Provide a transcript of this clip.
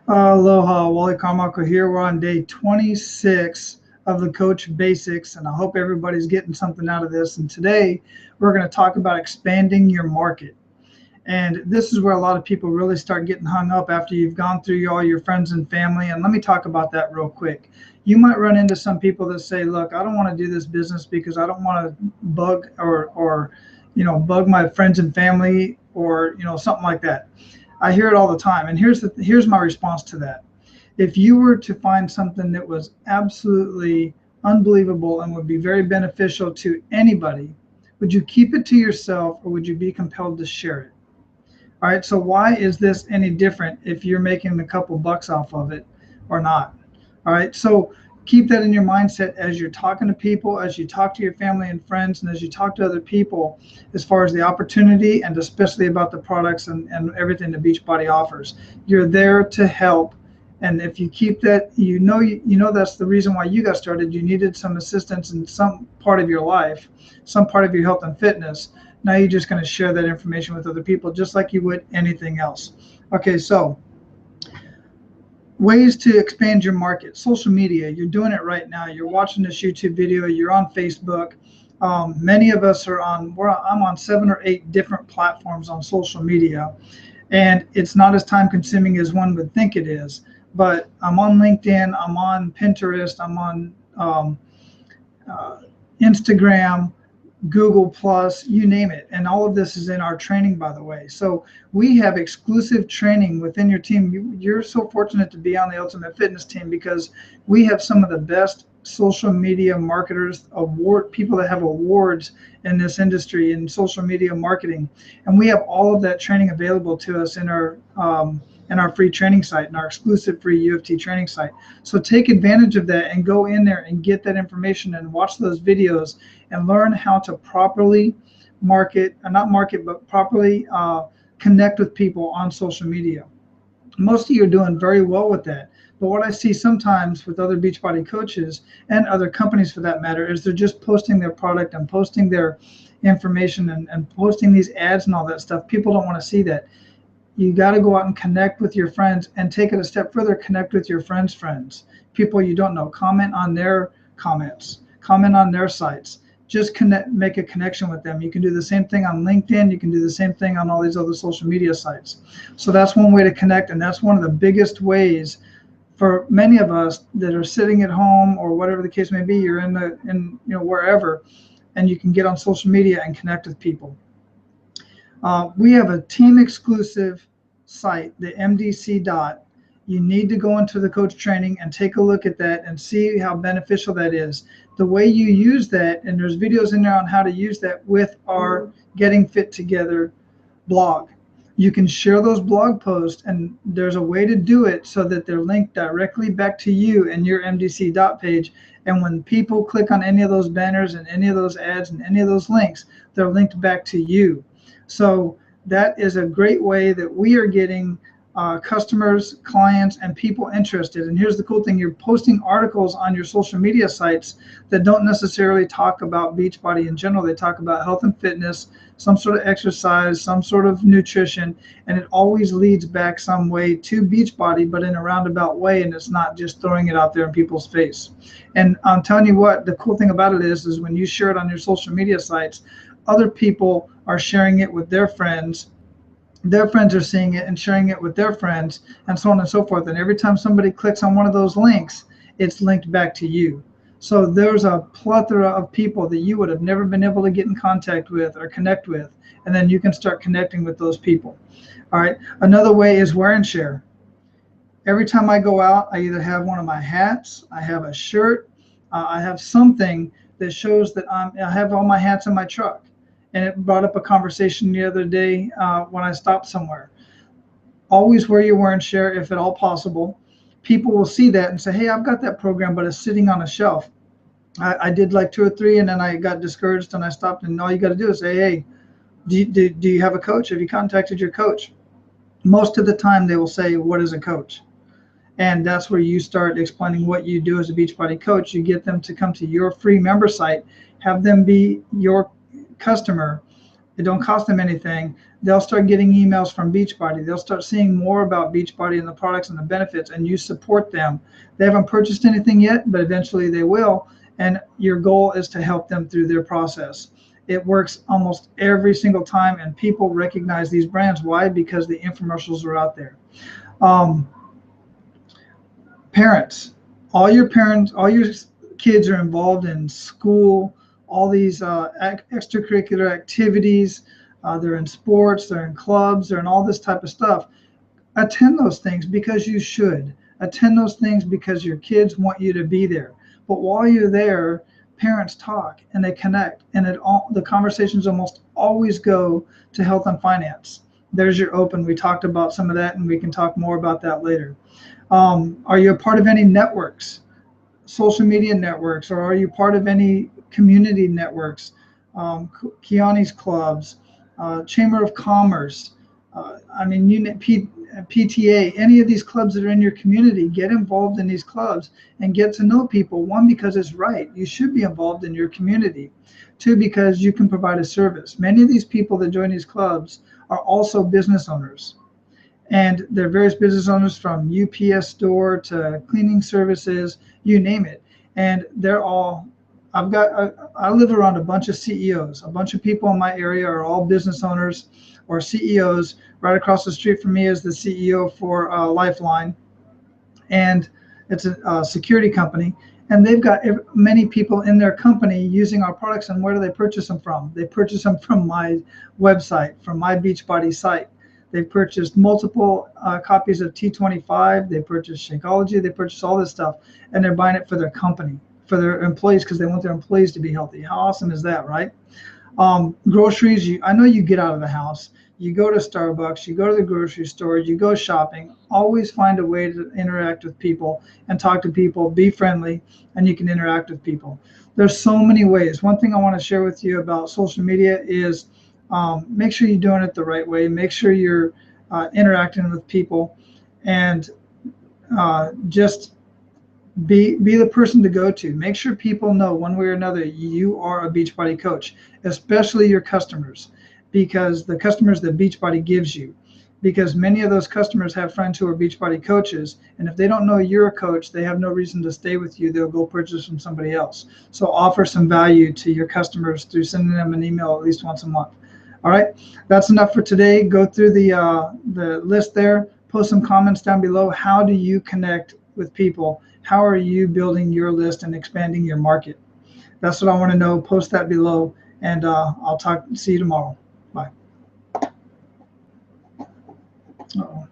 Aloha, Wally Carmichael here. We're on day 26 of the Coach Basics, and I hope everybody's getting something out of this. And today we're going to talk about expanding your market. And this is where a lot of people really start getting hung up after you've gone through all your friends and family. And let me talk about that real quick. You might run into some people that say, look, I don't want to do this business because I don't want to bug or bug my friends and family or, something like that. I hear it all the time. And here's my response to that. If you were to find something that was absolutely unbelievable and would be very beneficial to anybody, would you keep it to yourself or would you be compelled to share it? All right, so why is this any different if you're making a couple bucks off of it or not? All right, so keep that in your mindset as you're talking to people, as you talk to your family and friends, and as you talk to other people as far as the opportunity and especially about the products and everything that Beachbody offers. You're there to help. And if you keep that, you know that's the reason why you got started. You needed some assistance in some part of your life, some part of your health and fitness. Now you're just going to share that information with other people just like you would anything else. Okay, so ways to expand your market. Social media, you're doing it right now. You're watching this YouTube video, you're on Facebook. Many of us are I'm on 7 or 8 different platforms on social media, and it's not as time consuming as one would think it is. But I'm on LinkedIn, I'm on Pinterest, I'm on uh, Instagram, Google Plus, you name it. And all of this is in our training, by the way. So we have exclusive training within your team. You're so fortunate to be on the Ultimate Fitness team because we have some of the best social media marketers, people that have awards in this industry in social media marketing. And we have all of that training available to us in our free training site, in our exclusive free UFT training site. So take advantage of that and go in there and get that information and watch those videos and learn how to properly not market, but properly connect with people on social media. Most of you are doing very well with that. But what I see sometimes with other Beachbody coaches and other companies for that matter is they're just posting their product and posting their information and posting these ads and all that stuff. People don't want to see that. You got to go out and connect with your friends and take it a step further. Connect with your friends, people you don't know. Comment on their comments, comment on their sites. Just make a connection with them. You can do the same thing on LinkedIn. You can do the same thing on all these other social media sites. So that's one way to connect, and that's one of the biggest ways for many of us that are sitting at home or whatever the case may be. You're in wherever, and you can get on social media and connect with people. We have a team exclusive site, the MDC dot. You need to go into the coach training and take a look at that and see how beneficial that is. The way you use that, and there's videos in there on how to use that with our Getting Fit Together blog. You can share those blog posts, and there's a way to do it so that they're linked directly back to you and your MDC dot page. And when people click on any of those banners and any of those ads and any of those links, they're linked back to you. So that is a great way that we are getting customers, clients, and people interested. And here's the cool thing. You're posting articles on your social media sites that don't necessarily talk about Beachbody in general. They talk about health and fitness, some sort of exercise, some sort of nutrition, and it always leads back some way to Beachbody, but in a roundabout way, and it's not just throwing it out there in people's face. And I'm telling you what, the cool thing about it is when you share it on your social media sites, other people are sharing it with their friends are seeing it and sharing it with their friends, and so on and so forth. And every time somebody clicks on one of those links, it's linked back to you. So there's a plethora of people that you would have never been able to get in contact with or connect with, and then you can start connecting with those people. All right. Another way is wear and share. Every time I go out, I either have one of my hats, I have a shirt, I have something that shows that I have all my hats in my truck. And it brought up a conversation the other day when I stopped somewhere. Always wear your wear and share if at all possible. People will see that and say, hey, I've got that program, but it's sitting on a shelf. I did like 2 or 3, and then I got discouraged, and I stopped. And all you got to do is say, hey, do you have a coach? Have you contacted your coach? Most of the time they will say, what is a coach? And that's where you start explaining what you do as a Beachbody coach. You get them to come to your free member site, have them be your customer, It don't cost them anything. They'll start getting emails from Beachbody. They'll start seeing more about Beachbody and the products and the benefits, and you support them. They haven't purchased anything yet, but eventually they will. And your goal is to help them through their process. It works almost every single time, and people recognize these brands. Why? Because the infomercials are out there. Um, parents, all your kids are involved in school, all these extracurricular activities. They're in sports, they're in clubs, they're in all this type of stuff. Attend those things because you should. Attend those things because your kids want you to be there. But while you're there, parents talk and they connect, and the conversations almost always go to health and finance. There's your open. We talked about some of that, and we can talk more about that later. Are you a part of any networks, social media networks, or are you part of any community networks, Kiani's clubs, Chamber of Commerce? PTA, any of these clubs that are in your community, get involved in these clubs and get to know people. One, because it's right. You should be involved in your community. Two, because you can provide a service. Many of these people that join these clubs are also business owners. And they're various business owners, from UPS store to cleaning services, you name it. And they're all, I live around a bunch of CEOs. A bunch of people in my area are all business owners or CEOs. Right across the street from me is the CEO for Lifeline, and it's a security company. And they've got many people in their company using our products. And where do they purchase them from? They purchase them from my website, from my Beachbody site. They've purchased multiple copies of T25. They purchased Shakeology. They purchased all this stuff, and they're buying it for their company, for their employees, because they want their employees to be healthy. How awesome is that, right? Groceries. I know you get out of the house. You go to Starbucks. You go to the grocery store. You go shopping. Always find a way to interact with people and talk to people. Be friendly, and you can interact with people. There's so many ways. One thing I want to share with you about social media is, make sure you're doing it the right way. Make sure you're interacting with people, and just be the person to go to. Make sure people know one way or another you are a Beachbody coach, especially your customers, because the customers that Beachbody gives you. Because many of those customers have friends who are Beachbody coaches, and if they don't know you're a coach, they have no reason to stay with you. They'll go purchase from somebody else. So offer some value to your customers through sending them an email at least once a month. All right, that's enough for today. Go through the list there. Post some comments down below. How do you connect with people? How are you building your list and expanding your market? That's what I want to know. Post that below, and I'll see you tomorrow. Bye. Uh-oh.